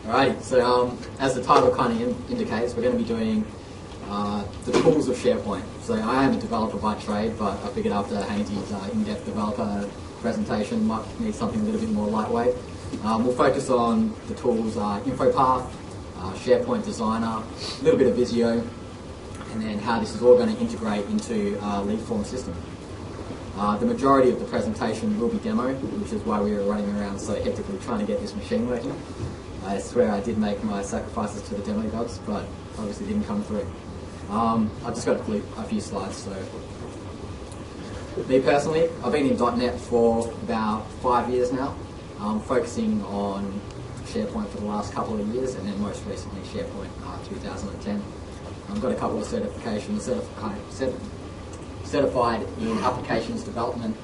Alrighty, so as the title kind of indicates, we're going to be doing the tools of SharePoint. So I am a developer by trade, but I figured after Hainesy's in-depth developer presentation, might need something a little bit more lightweight. We'll focus on the tools InfoPath, SharePoint Designer, a little bit of Visio, and then how this is all going to integrate into lead form system. The majority of the presentation will be demo, which is why we were running around so hectically trying to get this machine working. I swear I did make my sacrifices to the demo gods, but obviously didn't come through. I've just got to flip a few slides. So, me personally, I've been in .NET for about 5 years now, focusing on SharePoint for the last couple of years, and then most recently SharePoint 2010. I've got a couple of certifications, certified in applications development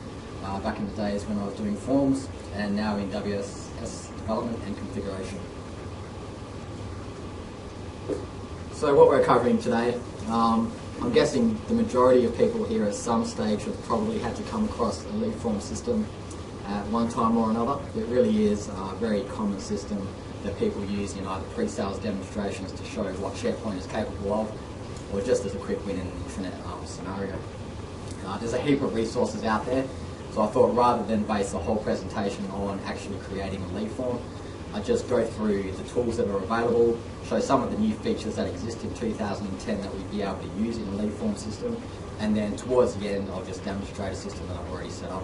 back in the days when I was doing forms, and now in WSS development and configuration. So what we're covering today, I'm guessing the majority of people here at some stage have probably had to come across a lead form system at one time or another. It really is a very common system that people use in either pre-sales demonstrations to show what SharePoint is capable of, or just as a quick win in an intranet scenario. There's a heap of resources out there, so I thought rather than base the whole presentation on actually creating a lead form, I'd just go through the tools that are available, show some of the new features that exist in 2010 that we'd be able to use in a lead form system, and then towards the end I'll just demonstrate a system that I've already set up.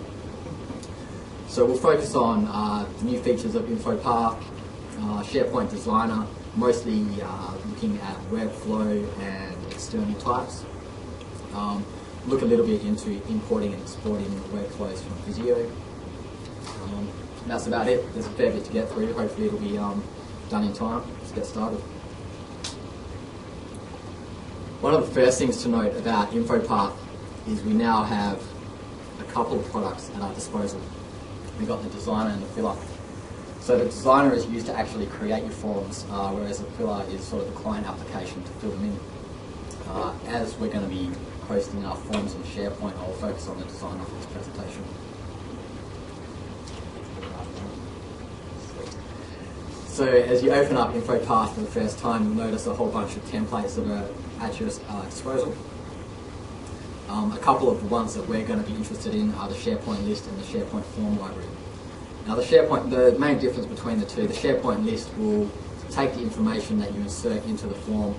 So we'll focus on the new features of InfoPath, SharePoint Designer, mostly looking at workflow and external types. Look a little bit into importing and exporting workflows from Visio. That's about it. There's a fair bit to get through. Hopefully it'll be done in time. Let's get started. One of the first things to note about InfoPath is we now have a couple of products at our disposal. We've got the Designer and the Filler. So the Designer is used to actually create your forms, whereas the Filler is sort of the client application to fill them in. As we're going to be hosting our forms in SharePoint, I'll focus on the Designer for this presentation. So as you open up InfoPath for the first time, you'll notice a whole bunch of templates that are at your disposal. A couple of the ones that we're going to be interested in are the SharePoint list and the SharePoint form library. Now the main difference between the two, the SharePoint list will take the information that you insert into the form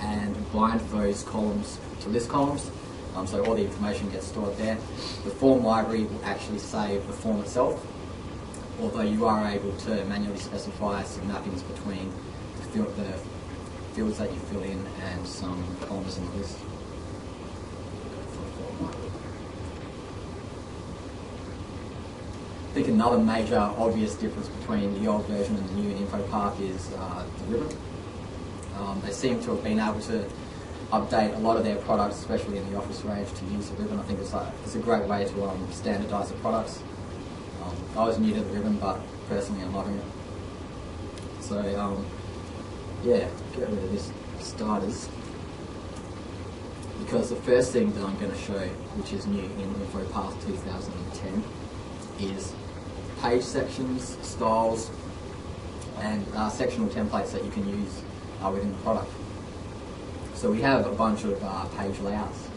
and bind those columns to list columns, so all the information gets stored there. The form library will actually save the form itself, although you are able to manually specify some mappings between the fields that you fill in and some columns in the list. I think another major obvious difference between the old version and the new in InfoPath is the ribbon. They seem to have been able to update a lot of their products, especially in the Office range, to use the ribbon. I think it's a great way to standardise the products. I was new to the ribbon, but personally I'm loving it. So yeah, get rid of this for starters, because the first thing that I'm going to show, which is new in InfoPath 2010, is page sections, styles, and sectional templates that you can use within the product. So we have a bunch of page layouts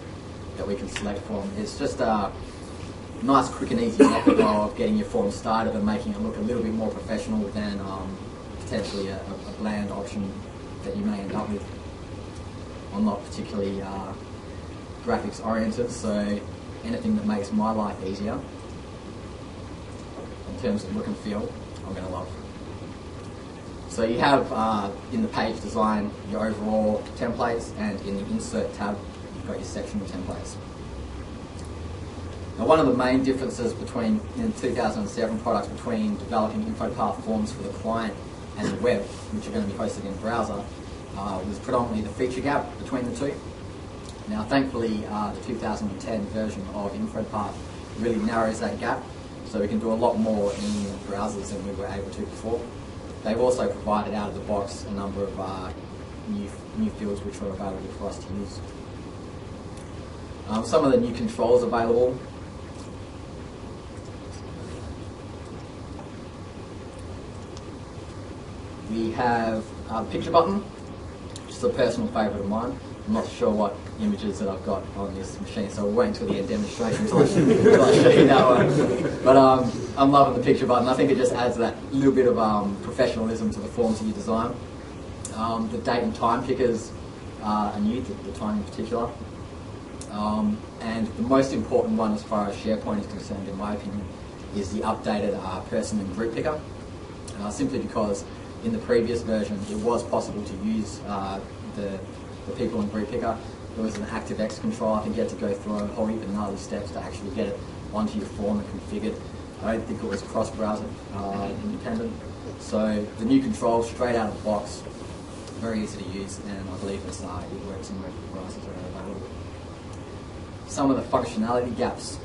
that we can select from. It's just a nice, quick and easy method of getting your form started and making it look a little bit more professional than potentially a bland option that you may end up with. I'm not particularly graphics oriented, so anything that makes my life easier in terms of look and feel, I'm going to love. So you have in the page design your overall templates, and in the insert tab you've got your sectional templates. Now one of the main differences between in 2007 products between developing InfoPath forms for the client and the web, which are going to be hosted in the browser, was predominantly the feature gap between the two. Now thankfully the 2010 version of InfoPath really narrows that gap, so we can do a lot more in browsers than we were able to before. They've also provided out of the box a number of new fields which are available for us to use. Some of the new controls available. We we have the picture button, which is a personal favourite of mine. I'm not sure what images that I've got on this machine, so we'll wait until the end demonstration until I show you that one. But I'm loving the picture button. I think it just adds that little bit of professionalism to the forms that you design. The date and time pickers are new, the time in particular. And the most important one as far as SharePoint is concerned, in my opinion, is the updated person and group picker. Simply because in the previous version it was possible to use the people and group picker. There was an ActiveX control. I think you had to go through a whole heap of gnarly steps to actually get it onto your form and configured. I don't think it was cross-browser independent. So the new control, straight out of the box, very easy to use, and I believe it works in most browsers that are available. Some of the functionality gaps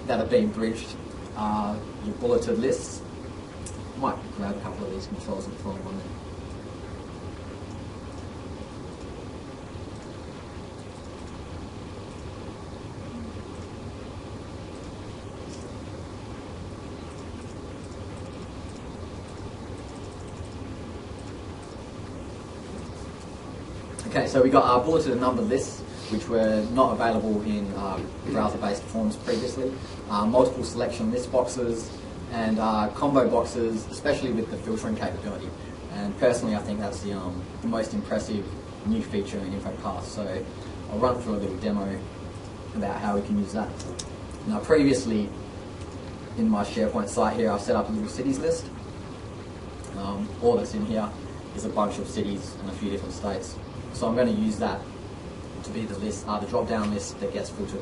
that have been bridged are your bulleted lists. I might grab a couple of these controls and throw them on there. Okay, so we got our bulleted and numbered lists, which were not available in browser-based forms previously. Multiple selection list boxes and combo boxes, especially with the filtering capability. And personally, I think that's the most impressive new feature in InfoPath. So I'll run through a little demo about how we can use that. Now, previously in my SharePoint site here, I've set up a little cities list. All that's in here is a bunch of cities in a few different states. So I'm going to use that to be the list, the drop-down list that gets filtered.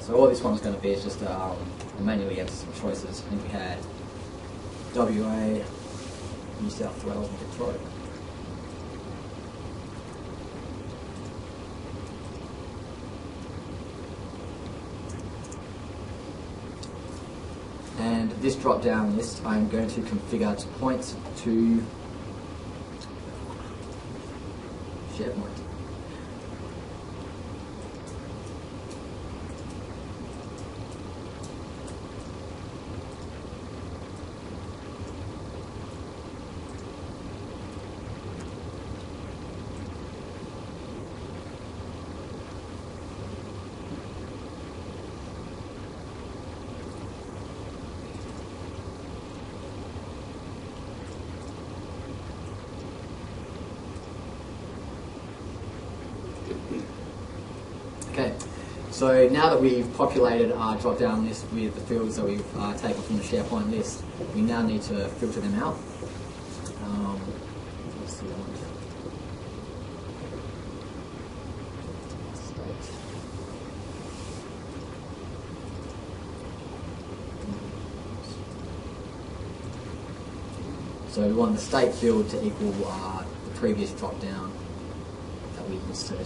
So all this one's going to be is just manually enter some choices. I think we had WA, New South Wales, and Victoria. And this drop-down list I'm going to configure to point to SharePoint. Okay, so now that we've populated our drop-down list with the fields that we've taken from the SharePoint list, we now need to filter them out. Let's see that one. So we want the state field to equal the previous drop-down that we inserted.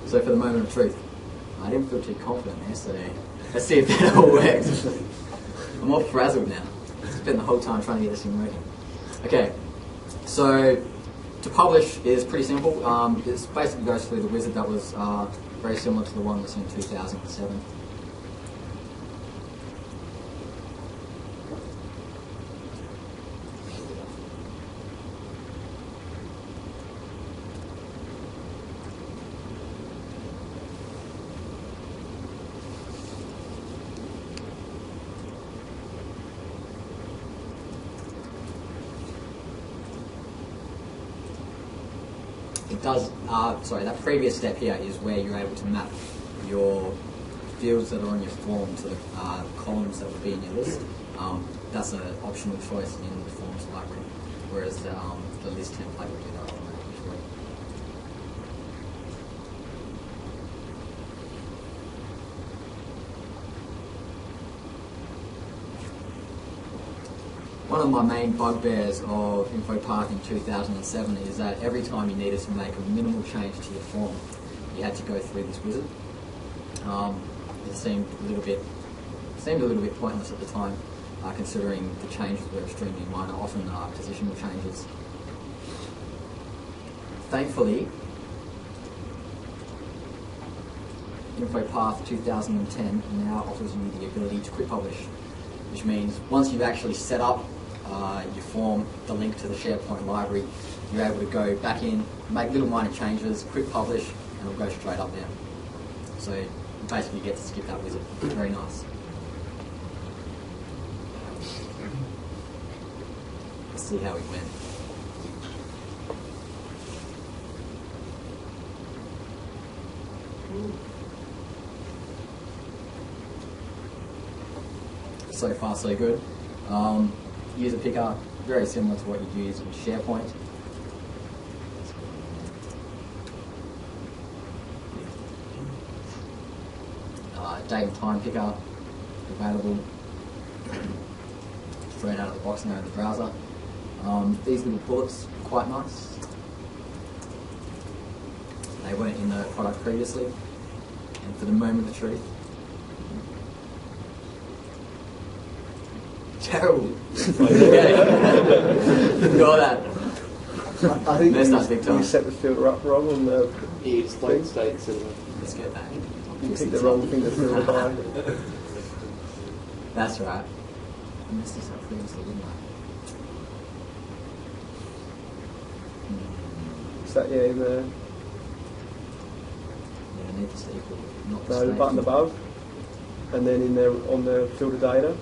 So for the moment of truth, I didn't feel too confident there, so let's see if that all works. I'm all frazzled now. I spent the whole time trying to get this thing working. Okay, so to publish is pretty simple. It basically goes through the wizard that was very similar to the one that's in 2007. It does, that previous step here is where you're able to map your fields that are on your form to the columns that would be in your list. That's an optional choice in the forms library, whereas the list template would do that automatically for you. One of my main bugbears of InfoPath in 2007 is that every time you needed to make a minimal change to your form, you had to go through this wizard. It seemed a little bit pointless at the time. considering the changes were extremely minor, often positional changes. Thankfully, InfoPath 2010 now offers you the ability to quick publish, which means once you've actually set up your form, the link to the SharePoint library, you're able to go back in, make little minor changes, quick publish, and it'll go straight up there. So you basically get to skip that wizard. Very nice. Let's see how it went. So far, so good. User picker, very similar to what you'd use in SharePoint. Date and time picker, available straight out of the box now in the browser. These little bullets are quite nice. They weren't in the product previously. And for the moment of truth, terrible. Ignore that. I think you set the filter up wrong on the display states. Let's get that. You picked the wrong thing to filter by. That's right. I messed this up previously, didn't I? Is that in the... Yeah, I need this to equal. Not No, the button above, and then in there on the filter data.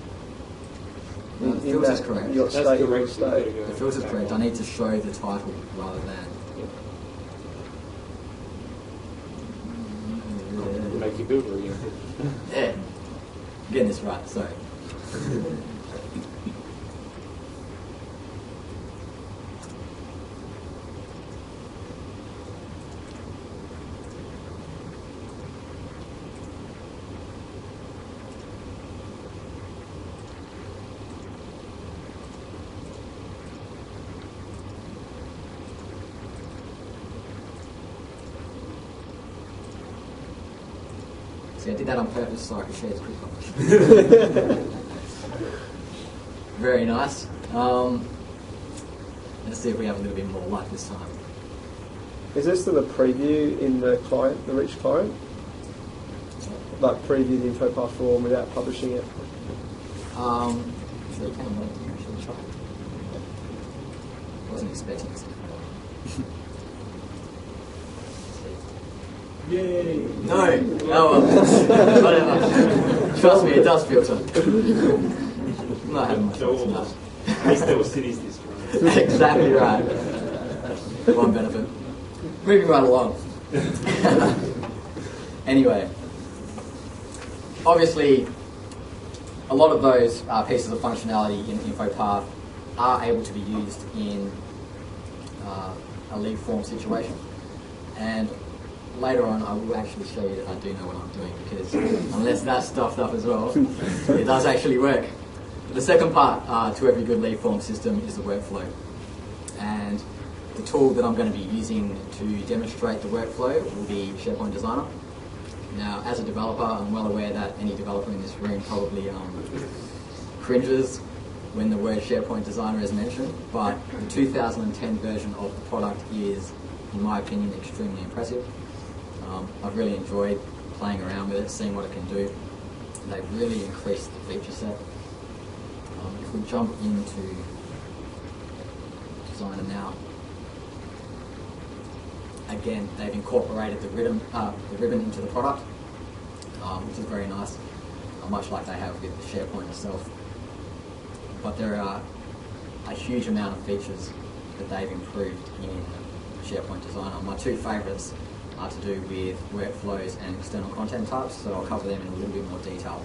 No, the filter's correct. You got That's state, correct. state. The filter's correct. I need to show the title rather than. Make you build again. Yeah. I'm getting this right, sorry. See, I did that on purpose so I could share the quick publish. Very nice. Let's see if we have a little bit more luck this time. Is there still a preview in the client, the rich client? Like preview the InfoPath form without publishing it? Sure you can, but I should try. Wasn't expecting it. Yay! No! Oh well. Whatever. Trust me, it does filter. I'm not having much fun enough. There cities this time. Exactly right. One benefit. Moving right along. Anyway, obviously, a lot of those pieces of functionality in InfoPath are able to be used in a lead form situation. And later on, I will actually show you that I do know what I'm doing, because unless that's stuffed up as well, it does actually work. The second part to every good lead form system is the workflow. And the tool that I'm going to be using to demonstrate the workflow will be SharePoint Designer. Now, as a developer, I'm well aware that any developer in this room probably cringes when the word SharePoint Designer is mentioned, but the 2010 version of the product is, in my opinion, extremely impressive. I've really enjoyed playing around with it, seeing what it can do. They've really increased the feature set. If we jump into Designer now, again, they've incorporated the ribbon into the product, which is very nice, much like they have with SharePoint itself. But there are a huge amount of features that they've improved in SharePoint Designer. My two favourites are to do with workflows and external content types, so I'll cover them in a little bit more detail.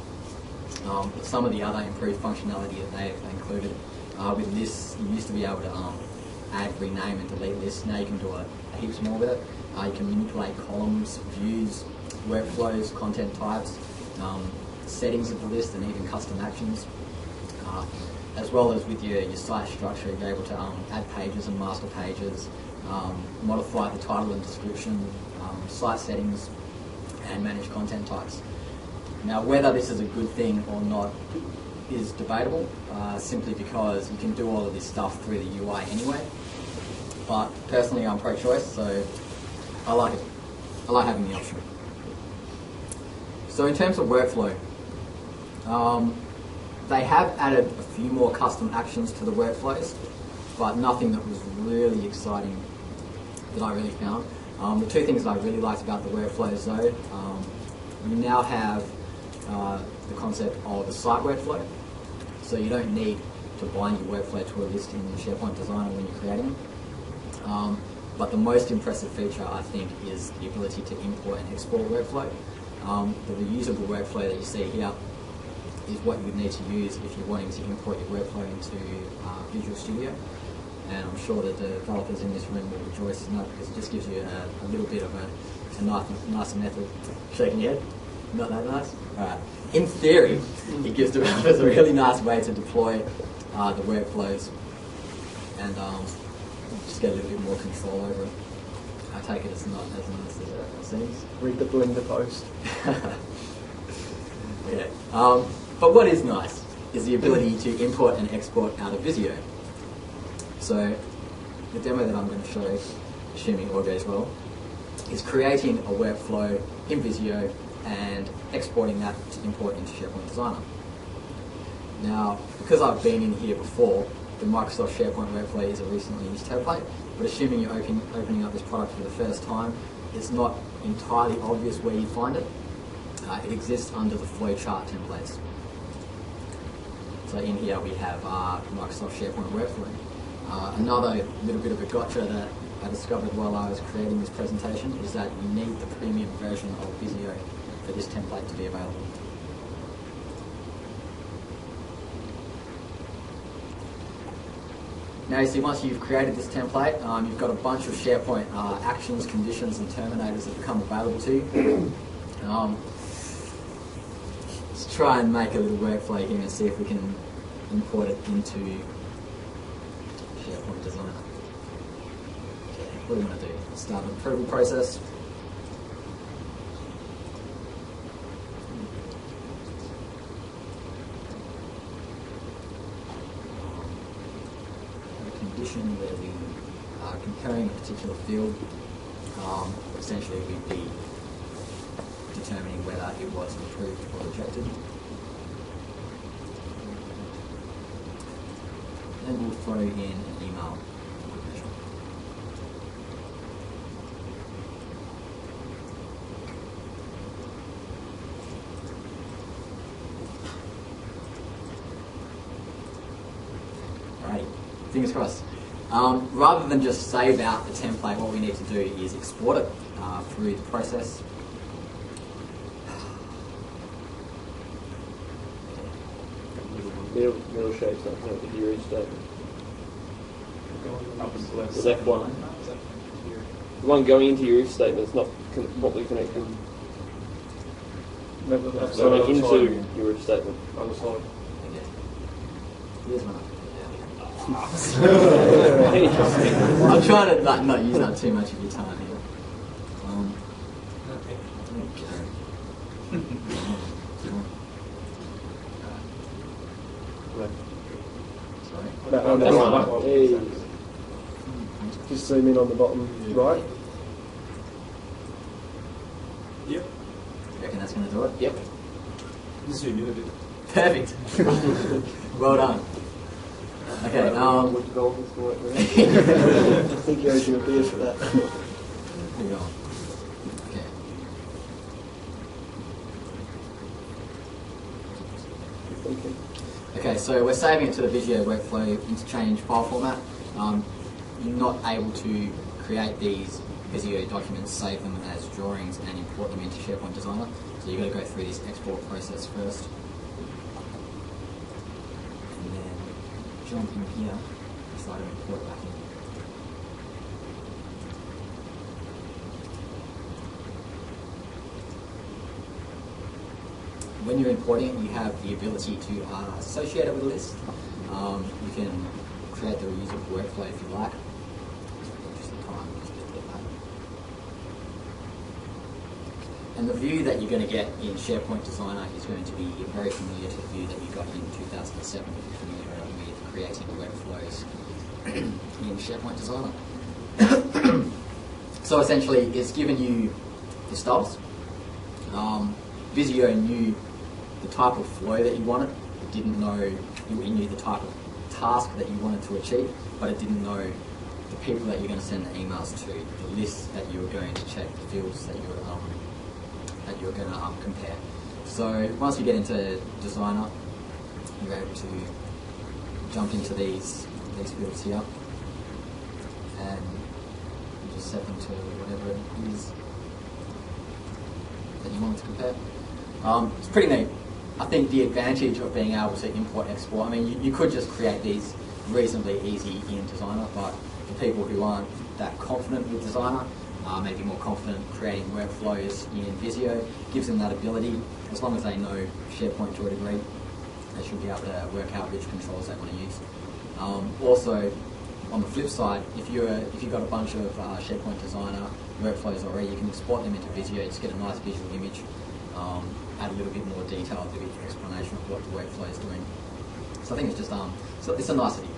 But some of the other improved functionality that they've included with lists, you used to be able to add, rename and delete lists. Now you can do a heaps more with it. You can manipulate columns, views, workflows, content types, settings of the list, and even custom actions. As well as with your site structure, you're able to add pages and master pages, modify the title and description, site settings, and manage content types. Now, whether this is a good thing or not is debatable, simply because you can do all of this stuff through the UI anyway. But personally, I'm pro-choice, so I like it. I like having the option. So in terms of workflow, they have added a few more custom actions to the workflows, but nothing that was really exciting that I really found. The two things that I really liked about the workflows though, you now have the concept of a site workflow, so you don't need to bind your workflow to a list in the SharePoint Designer when you're creating it. But the most impressive feature, I think, is the ability to import and export workflow. The reusable workflow that you see here is what you would need to use if you're wanting to import your workflow into Visual Studio. And I'm sure that the developers in this room will rejoice to know, because it just gives you a little bit of a nice method. Shaking your head? Not that nice? Alright. In theory, it gives developers a really nice way to deploy the workflows and just get a little bit more control over it. I take it it's not as nice as it seems. Read the Blender post. Yeah. But what is nice is the ability to import and export out of Visio. So the demo that I'm going to show, assuming all goes well, is creating a workflow in Visio and exporting that to import into SharePoint Designer. Now, because I've been in here before, the Microsoft SharePoint workflow is a recently used template, but assuming you're opening up this product for the first time, it's not entirely obvious where you find it. It exists under the flowchart templates. So in here we have Microsoft SharePoint workflow. Another little bit of a gotcha that I discovered while I was creating this presentation is that you need the premium version of Visio for this template to be available. Now you see, once you've created this template, you've got a bunch of SharePoint actions, conditions and terminators that become available to you. Let's try and make a little workflow here and see if we can import it into SharePoint Designer. Okay, what do we want to do? Start an approval process. Condition where we are comparing a particular field. Essentially we'd be determining whether it was approved or rejected. And we'll throw in an email confirmation. Alright, fingers crossed. Rather than just save out the template, what we need to do is export it through the process. Middle shape's not connected to your each statement. Is F1? The one going into your if statement is not properly connected. So into your if statement. Okay. Here's one. I'm trying to not use up too much of your time here. Sorry. Just zoom in on the bottom right. Yep. You reckon that's going to do it? Yep. Perfect. Perfect. Well done. Okay. I think you owe you a beer for that. Here we go. Okay. Okay, so we're saving it to the Visio workflow interchange file format. You're not able to create these Visio documents, save them as drawings and import them into SharePoint Designer. So you've got to go through this export process first. And then jump in here, decide to import back in. When you're importing it, you have the ability to associate it with a list. You can create the reusable workflow if you like. And the view that you're going to get in SharePoint Designer is going to be very familiar to the view that you got in 2007 if you're familiar with creating workflows in SharePoint Designer. So essentially, it's given you the stubs. Visio knew the type of flow that you wanted. It didn't know, it knew the type of task that you wanted to achieve, but it didn't know the people that you're going to send the emails to, the lists that you were going to check, the fields that you're going to compare. So once you get into Designer, you're able to jump into these fields here, and you just set them to whatever it is that you want to compare. It's pretty neat. I think the advantage of being able to import-export, I mean, you could just create these reasonably easy in Designer, but for people who aren't that confident with Designer, maybe more confident creating workflows in Visio, gives them that ability. As long as they know SharePoint to a degree, they should be able to work out which controls they want to use. Also, on the flip side, if you've got a bunch of SharePoint Designer workflows already, you can export them into Visio, just get a nice visual image, add a little bit more detail, a bit of explanation of what the workflow is doing. So I think it's just it's a nicety.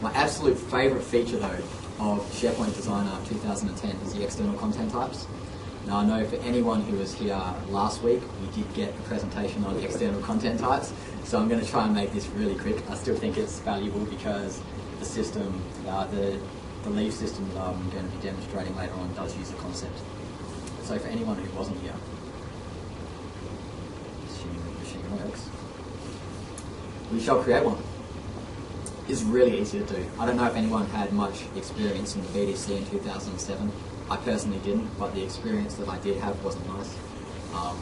My absolute favourite feature though of SharePoint Designer 2010 is the external content types. Now I know for anyone who was here last week, we did get a presentation on external content types, so I'm going to try and make this really quick. I still think it's valuable because the system, the leave system that I'm going to be demonstrating later on does use the concept. So for anyone who wasn't here, assuming the machine works, we shall create one. It's really easy to do. I don't know if anyone had much experience in the BDC in 2007. I personally didn't, but the experience that I did have wasn't nice.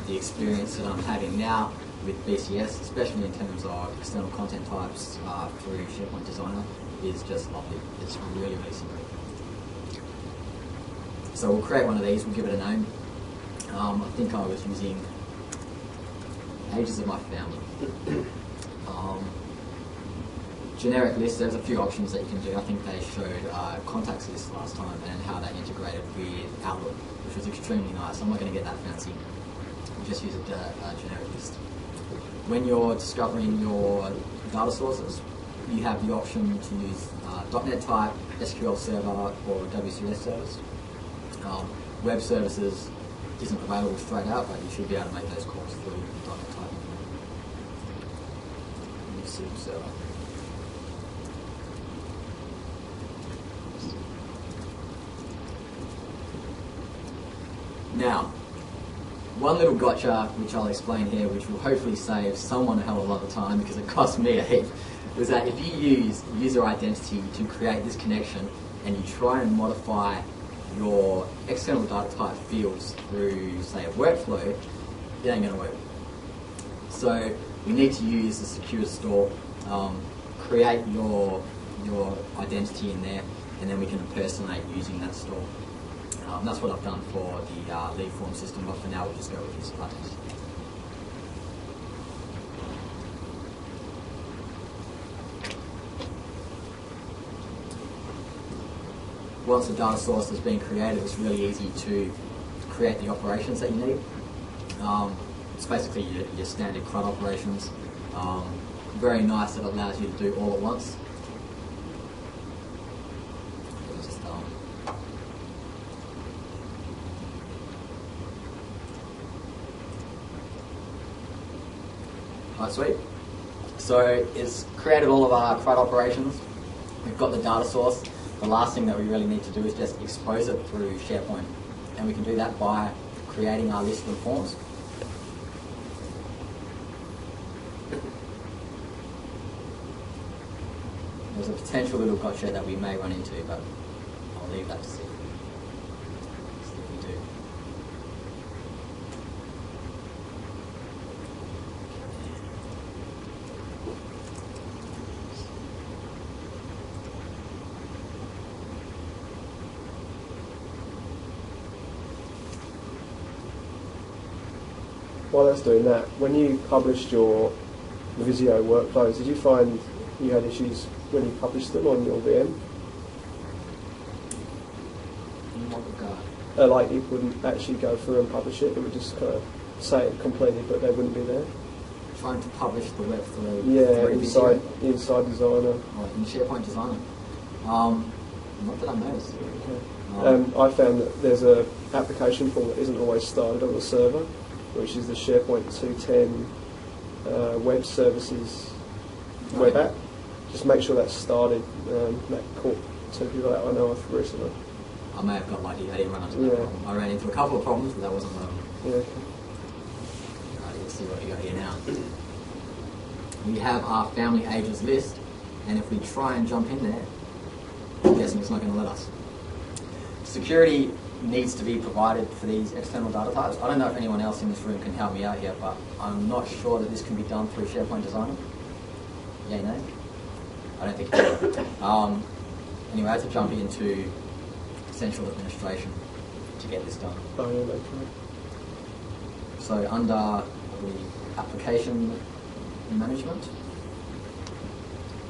The experience that I'm having now with BCS, especially in terms of external content types through SharePoint Designer, is just lovely. It's really, really simple. So we'll create one of these, we'll give it a name. I think I was using Ages of My Family. Generic list, there's a few options that you can do. I think they showed contacts list last time and how that integrated with Outlook, which was extremely nice. I'm not going to get that fancy. We'll just use a generic list. When you're discovering your data sources, you have the option to use .NET type, SQL Server, or WCS service. Web services isn't available straight out, but you should be able to make those calls through .NET type. SQL Server. Now, one little gotcha, which I'll explain here, which will hopefully save someone a hell of a lot of time because it cost me a heap, was that if you use user identity to create this connection and you try and modify your external data type fields through, say, a workflow, it ain't going to work. So we need to use the secure store, create your identity in there, and then we can impersonate using that store. That's what I've done for the lead form system, but for now we'll just go with these buttons. Once the data source has been created, it's really easy to create the operations that you need. It's basically your standard CRUD operations. Very nice that it allows you to do all at once. Right, sweet. So it's created all of our CRUD operations. We've got the data source. The last thing that we really need to do is just expose it through SharePoint. And we can do that by creating our list of forms. There's a potential little gotcha that we may run into, but I'll leave that to see. See if we do. While that's doing that, when you published your Visio workflows, did you find you had issues when you published them on your VM? like it wouldn't actually go through and publish it. It would just kind of say it completed, but they wouldn't be there. Trying to publish the web through inside Designer. Oh, in SharePoint Designer. Not that I noticed. Okay. I found that there's a application form that isn't always started on the server, which is the SharePoint 2010 web services web app. Just make sure that's started. That caught two people that I know of recently. I may have got lucky. I didn't run into that problem. I ran into a couple of problems, but that wasn't one of them. Yeah. Okay. Right, let's see what you got here now. We have our family ages list, and if we try and jump in there, I'm guessing it's not going to let us. Security needs to be provided for these external data types. I don't know if anyone else in this room can help me out here, but I'm not sure that this can be done through SharePoint Designer. Yeah, no? I don't think it can. Anyway, I had to jump into Central Administration to get this done. Oh, yeah, that's right. So under the Application Management,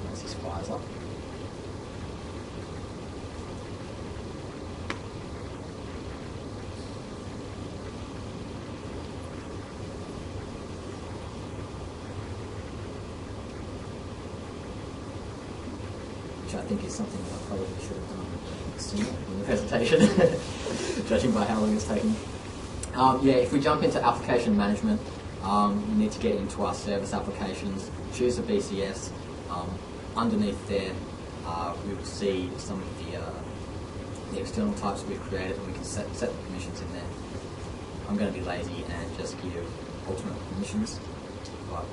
once this fires up, which I think is something that I probably should have done sooner in the presentation, judging by how long it's taken. Yeah, if we jump into Application Management, we need to get into our service applications, choose a BCS. Underneath there, we will see some of the external types we've created, and we can set the permissions in there. I'm going to be lazy and just give alternate permissions, but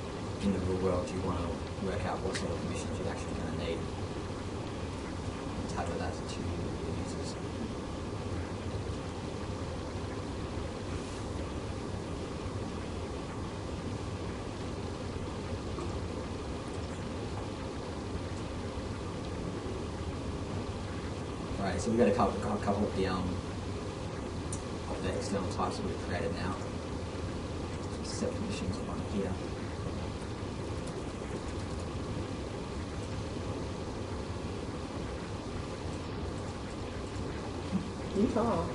in the real world, you want to work out what sort of permissions you're actually going to need. Tailor that to your users. Right, so we've got a couple of the external types that we've created now. Set permissions one here. Utah.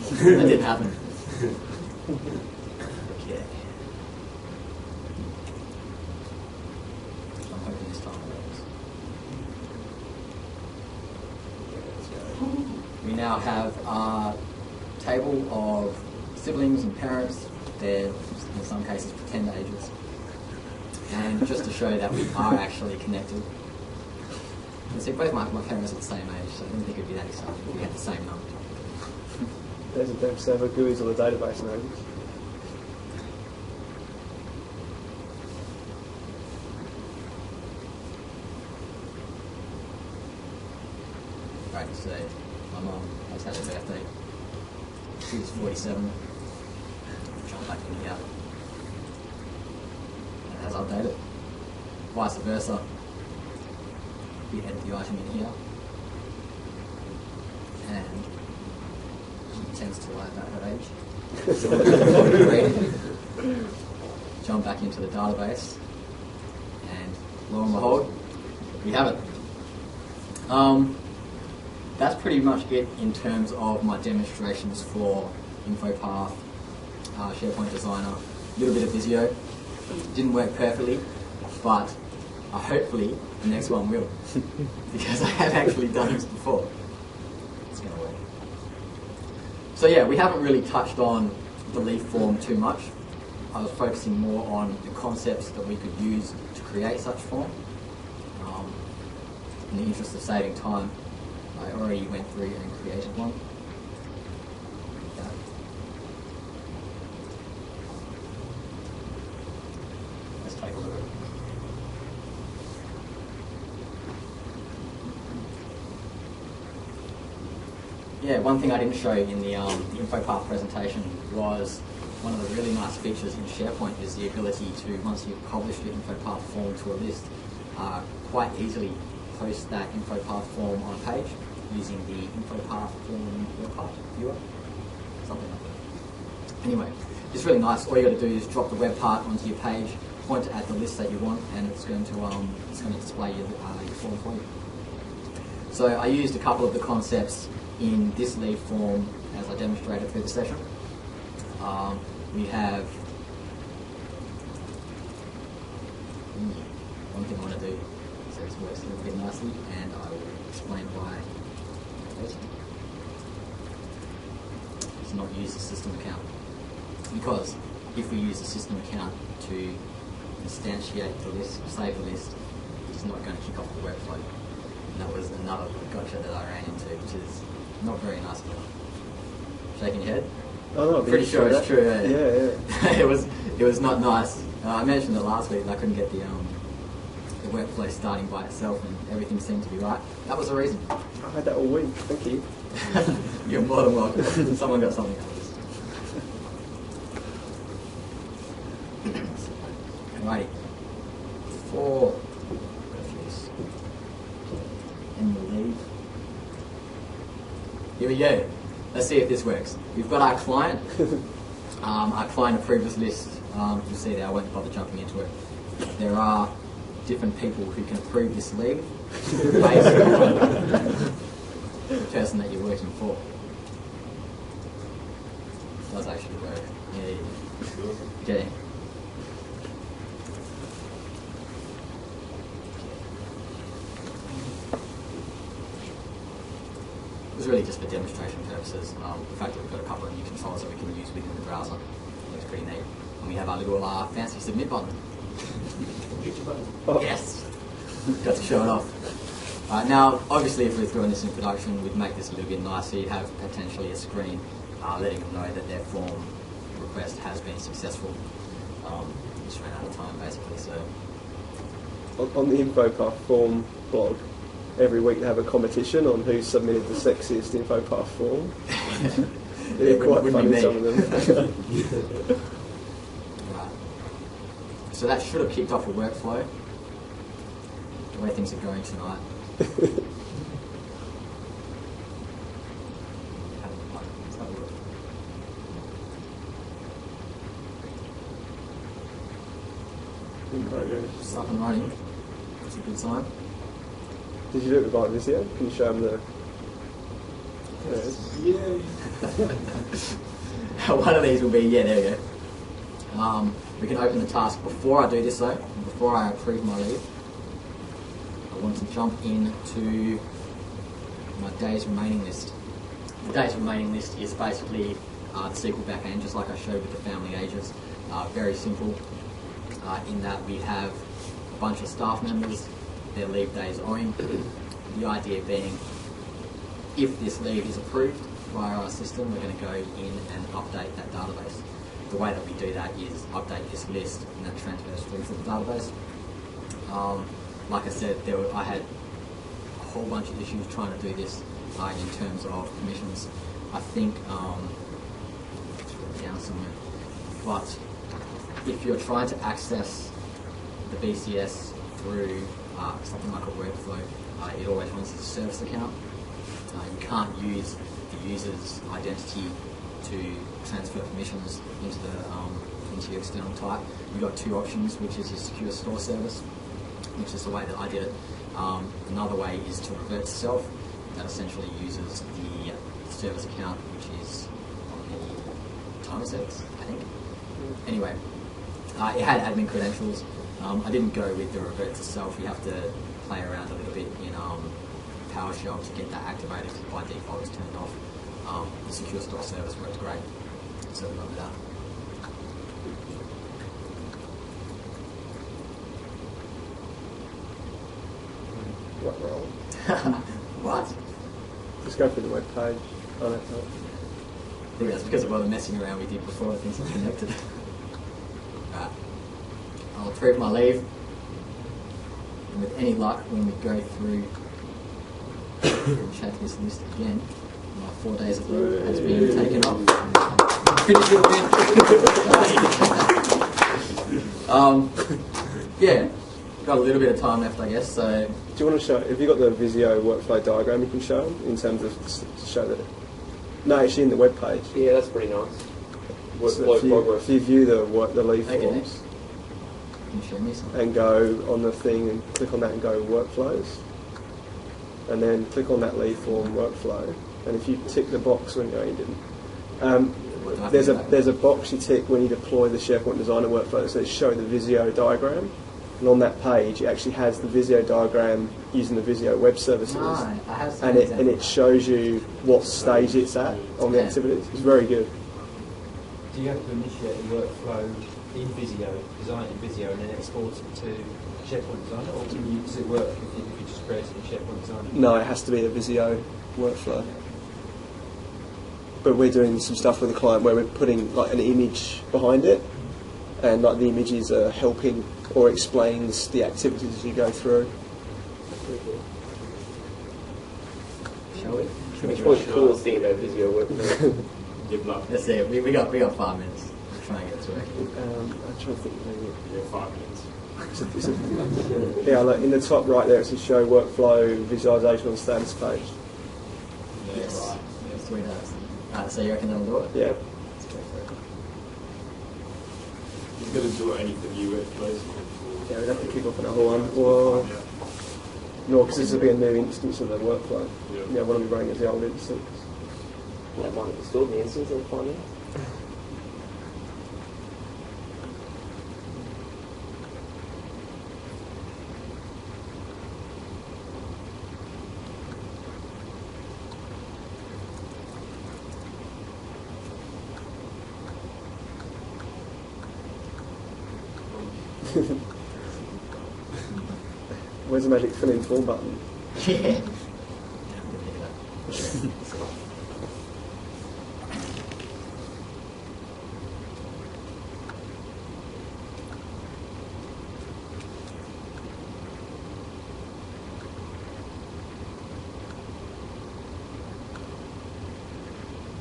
That didn't happen. Okay. I'm hoping this time it works. We now have our table of siblings and parents. They're, in some cases, pretend ages. And just to show that we are actually connected. You see, both my parents are the same age, so I didn't think it would be that exciting if we had the same number. There's a damn server GUIs on the database names. Right, so my mum has had her birthday. She was 47. Jump back in here. And it has updated. Vice versa. We edit the item in here. And she tends to lie about her age. So jump back into the database. And lo and behold, we have it. That's pretty much it in terms of my demonstrations for InfoPath, SharePoint Designer, a little bit of Visio. Didn't work perfectly, but hopefully the next one will, because I have actually done this before. It's going to work. So yeah, we haven't really touched on the leaf form too much. I was focusing more on the concepts that we could use to create such form. In the interest of saving time, I already went through and created one. Let's take a look. Yeah, one thing I didn't show in the InfoPath presentation was one of the really nice features in SharePoint is the ability to, once you've published your InfoPath form to a list, quite easily post that InfoPath form on a page using the InfoPath form viewer, something like that. Anyway, it's really nice. All you got to do is drop the web part onto your page, point it at the list that you want, and it's going to display your form for you. So I used a couple of the concepts in this lead form as I demonstrated through the session. We have one thing I want to do so this works a little bit nicely, and I will explain why later. It's not use the system account, because if we use the system account to instantiate the list, save the list, it's not going to kick off the workflow. And that was another gotcha that I ran into, which is not very nice of them. Shaking your head? Oh, no, Pretty sure it's true. Yeah. it was not nice. I mentioned it last week that I couldn't get the workflow starting by itself, and everything seemed to be right. That was the reason. I had that all week. Thank you. You're more than welcome. Someone got something out of this. Alrighty. For annual leave. Here we go. Let's see if this works. We've got our client. Our client approved this list. You'll see there, I won't bother jumping into it. There are different people who can approve this leave based on the person that you're working for. It does actually work. Yeah. Okay. It was really just for demonstration purposes. The fact that we've got a couple of new controls that we can use within the browser looks pretty neat. And we have our little fancy submit button. Oh. Yes! Got to show it off. Now, obviously, if we're doing this in production, we'd make this a little bit nicer. You'd have potentially a screen letting them know that their form request has been successful. Just ran out of time, basically. So On the InfoPath form blog, every week they have a competition on who submitted the sexiest InfoPath form. They're quite funny, some of them. Right. So that should have kicked off a workflow. The way things are going tonight. It's up and running. It's a good sign. Did you do it with Visio? Can you show them the... Yeah. One of these will be, yeah, there we go. We can open the task. Before I do this though, before I approve my leave, I want to jump into my days remaining list. The days remaining list is basically the SQL backend, just like I showed with the family ages. Very simple in that we have a bunch of staff members, their leave days owing. The idea being, if this leave is approved via our system, we're going to go in and update that database. The way that we do that is update this list, and that transfers through to the database. Like I said, I had a whole bunch of issues trying to do this in terms of permissions. I think it's written down somewhere. But if you're trying to access the BCS through something like a workflow, it always runs as a service account. You can't use the user's identity to transfer permissions into your external type. You've got two options, which is your secure store service, which is the way that I did it. Another way is to revert to self. That essentially uses the service account, which is on the timer settings, I think. Anyway, it had admin credentials. I didn't go with the revert to self. You have to play around a little bit in PowerShell to get that activated, because by default it's turned off. The secure store service works great, so we went with that. What role? What? Just go through the web page. Oh, that's not. I think that's because of all the messing around we did before things are connected. Right. I'll approve my leave. And with any luck, when we go through and check this list again, my 4 days of leave has been taken off. Finish it again. Yeah, got a little bit of time left, I guess. So, do you want to show? Have you got the Visio workflow diagram you can show them in terms of to show that? No, actually in the web page. Yeah, that's pretty nice. So Workflow progress. if you view the leave Okay. forms can you show me something? and go on the thing and click on that and go workflows, and then click on that leave form workflow, And if you tick the box when you didn't, What do I there's think a about there's a box you tick when you deploy the SharePoint Designer workflow that says show the Visio diagram, and on that page it actually has the Visio diagram using the Visio web services, No, I have seen and examples. it shows you what stage it's at on the Yeah. activities. It's very good. Do you have to initiate the workflow in Visio, design it in Visio, and then export it to SharePoint Designer, or does it work if you just create it in SharePoint Designer? No, it has to be a Visio workflow. But we're doing some stuff with the client where we're putting like an image behind it, and like the images are helping or explains the activities as you go through. Shall we? Which was the coolest thing about Visio workflow? Let's see. We got 5 minutes. Let's try and get through it. I'm trying to think. Yeah, 5 minutes. Yeah, look, in the top right there it says show workflow visualization on status page. Yes. Yes. 3 days. Alright, so you reckon that'll do it? Yeah. Let's go for it. You're going to do anything new with, please? Yeah, we'd have to kick off another one. Well, no, because this will be a new instance of the workflow. Yeah. Yeah, what are we running as the old instance? That might have installed the instance and find out. Where's the magic fill in form button? Yeah.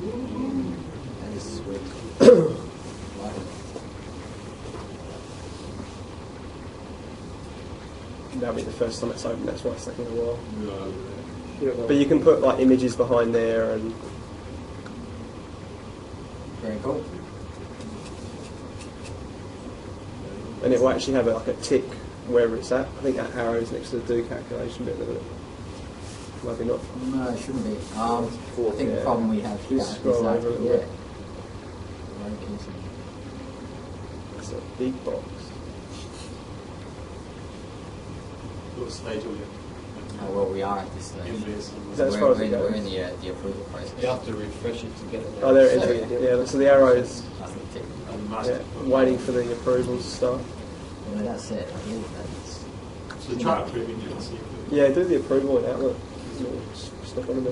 That is sweet. Like it. That'll be the first time it's open, that's why it's taking a while. No. But you can put like images behind there and Very cool. it will actually have like a tick wherever it's at. I think that arrow's next to the do calculation bit of it. Maybe not. No, it shouldn't be. I think the Yeah. problem we have here is Just scroll that, over a little yeah. bit. Very confusing. It's a big box. What stage are we Well, we are at this stage. in this? Is that as far as it We're goes? in the approval process. You have to refresh it to get it. Oh, there it is. Yeah, so the arrow is I think technically. yeah, waiting for the approvals stuff. Well, that's it. I believe that's So try approving it and see if it... Yeah, do the approval in Outlook. Stuff on it.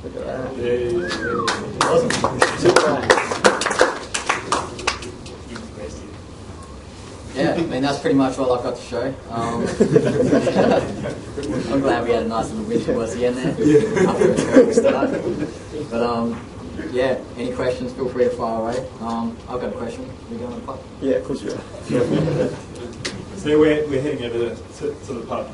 Look at that. yeah. I mean, that's pretty much all I've got to show. I'm glad we had a nice little bit towards the end there after a terrible start. But yeah, any questions? Feel free to fire away. I've got a question. We going to the pub? Yeah, of course you are. So we're heading over to the pub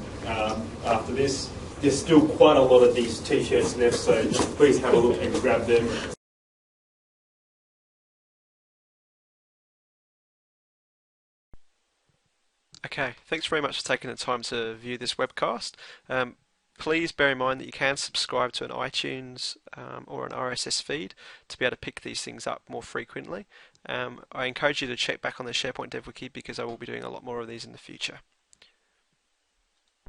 after this. There's still quite a lot of these t-shirts left, so please have a look and grab them. Okay, thanks very much for taking the time to view this webcast. Please bear in mind that you can subscribe to an iTunes or an RSS feed to be able to pick these things up more frequently. I encourage you to check back on the SharePoint Dev Wiki because I will be doing a lot more of these in the future.